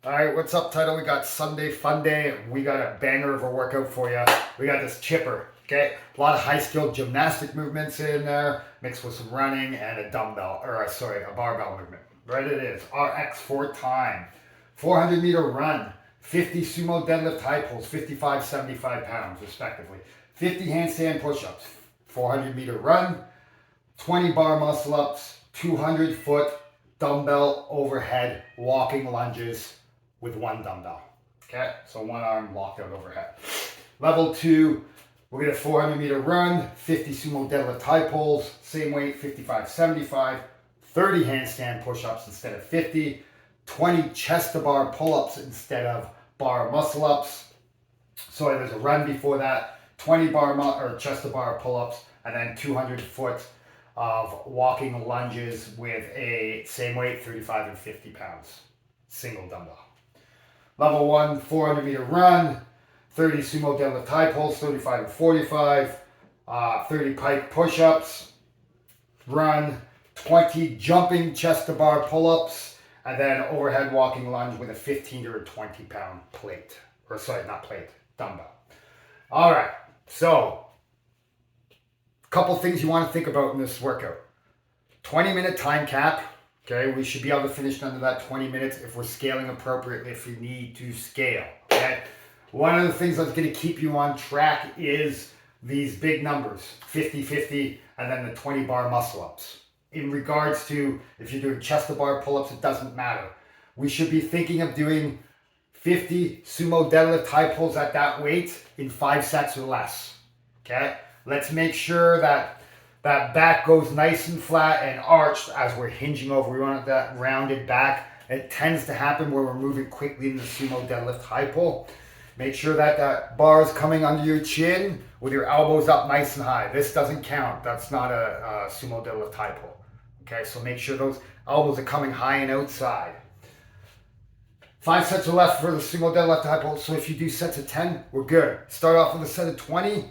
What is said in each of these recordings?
All right, what's up, Title? We got Sunday Funday. We got a banger of a workout for you. We got this chipper, okay? A lot of high-skilled gymnastic movements in there, mixed with some running and a a barbell movement. Right it is. RX 4-time, 400-meter run, 50 sumo deadlift high pulls, 55, 75 pounds, respectively. 50 handstand push-ups, 400-meter run, 20 bar muscle-ups, 200-foot dumbbell overhead walking lunges with one dumbbell. Okay, so one arm locked out overhead. Level 2, we're gonna 400-meter run, 50 sumo deadlift high pulls, same weight, 55, 75, 30 handstand push-ups instead of 50, 20 chest to bar pull-ups instead of bar muscle-ups. So there's a run before that, 20 chest to bar pull-ups, and then 200 foot of walking lunges with a same weight, 35 and 50 pounds, single dumbbell. Level 1, 400-meter run, 30 sumo deadlift high pulls, 35 and 45, 30 pike push-ups, run, 20 jumping chest to bar pull-ups, and then overhead walking lunge with a 15 or 20 pound plate. Or sorry, not plate, dumbbell. All right, so a couple things you want to think about in this workout. 20-minute time cap. Okay, we should be able to finish under that 20 minutes if we're scaling appropriately, if we need to scale. Okay, one of the things that's going to keep you on track is these big numbers, 50, 50, and then the 20 bar muscle ups. In regards to if you're doing chest to bar pull-ups, it doesn't matter. We should be thinking of doing 50 sumo deadlift high pulls at that weight in 5 sets or less. Okay, let's make sure that that back goes nice and flat and arched as we're hinging over. We want that rounded back. It tends to happen where we're moving quickly in the sumo deadlift high pull. Make sure that that bar is coming under your chin with your elbows up nice and high. This doesn't count. That's not a sumo deadlift high pull. Okay, so make sure those elbows are coming high and outside. 5 sets or less for the sumo deadlift high pull. So if you do sets of 10, we're good. Start off with a set of 20,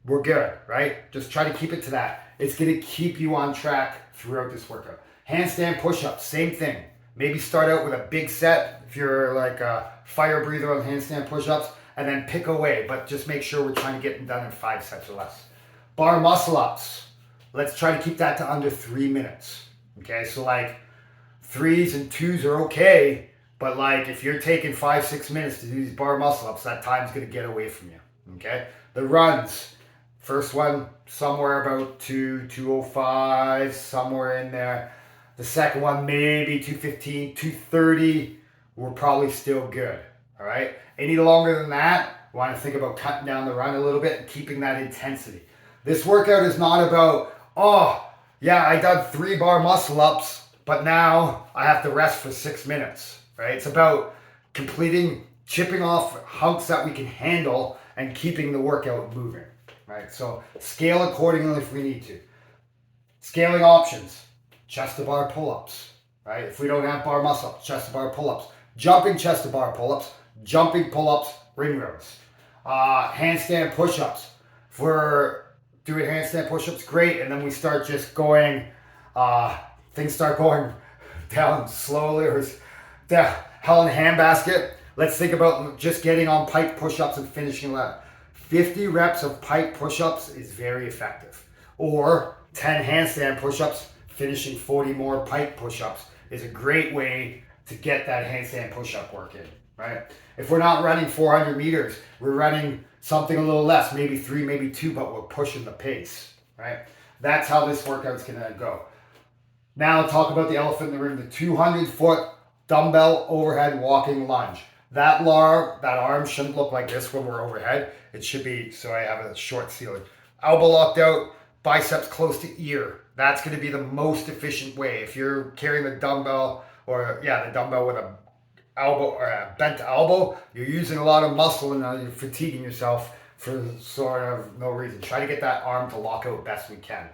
we're good, right? Just try to keep it to that. It's going to keep you on track throughout this workout. Handstand push-ups, same thing. Maybe start out with a big set if you're like a fire breather on handstand push-ups, and then pick away, but just make sure we're trying to get them done in 5 sets or less. Bar muscle-ups, let's try to keep that to under 3 minutes. Okay, so like 3s and 2s are okay, but like if you're taking 5-6 minutes to do these bar muscle-ups, that time's going to get away from you. Okay, the runs. First one, somewhere about 2:05, somewhere in there. The second one, maybe 2:15, 2:30. We're probably still good, all right? Any longer than that, we want to think about cutting down the run a little bit and keeping that intensity. This workout is not about, oh, yeah, I done 3 bar muscle ups, but now I have to rest for 6 minutes, right? It's about chipping off hunks that we can handle and keeping the workout moving. Right, so scale accordingly if we need to. Scaling options, chest to bar pull-ups, right? If we don't have bar muscle-ups, chest to bar pull-ups, jumping chest to bar pull-ups, jumping pull-ups, ring rows, handstand push-ups. If we're doing handstand push-ups, great, and then we start just going, things start going down slowly, or hell in a handbasket. Let's think about just getting on pike push-ups and finishing that. 50 reps of pike push-ups is very effective. Or 10 handstand push-ups, finishing 40 more pike push-ups is a great way to get that handstand push-up work in, right? If we're not running 400 meters, we're running something a little less, maybe 3, maybe 2, but we're pushing the pace, right? That's how this workout's gonna go. Now talk about the elephant in the room, the 200-foot dumbbell overhead walking lunge. That arm shouldn't look like this when we're overhead. It should be, so I have a short ceiling. Elbow locked out, biceps close to ear. That's going to be the most efficient way. If you're carrying the dumbbell, the dumbbell with a elbow or a bent elbow, you're using a lot of muscle and you're fatiguing yourself for sort of no reason. Try to get that arm to lock out best we can.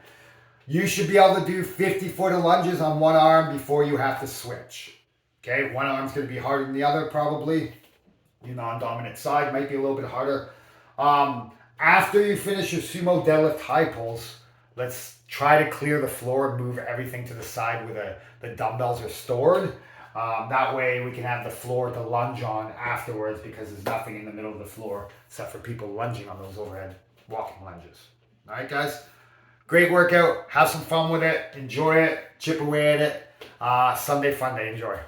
You should be able to do 50-foot lunges on one arm before you have to switch. Okay, one arm's going to be harder than the other probably. Your non-dominant side might be a little bit harder. After you finish your sumo deadlift high pulls, let's try to clear the floor and move everything to the side where the dumbbells are stored. That way we can have the floor to lunge on afterwards because there's nothing in the middle of the floor except for people lunging on those overhead walking lunges. All right, guys? Great workout. Have some fun with it. Enjoy it. Chip away at it. Sunday Funday. Enjoy.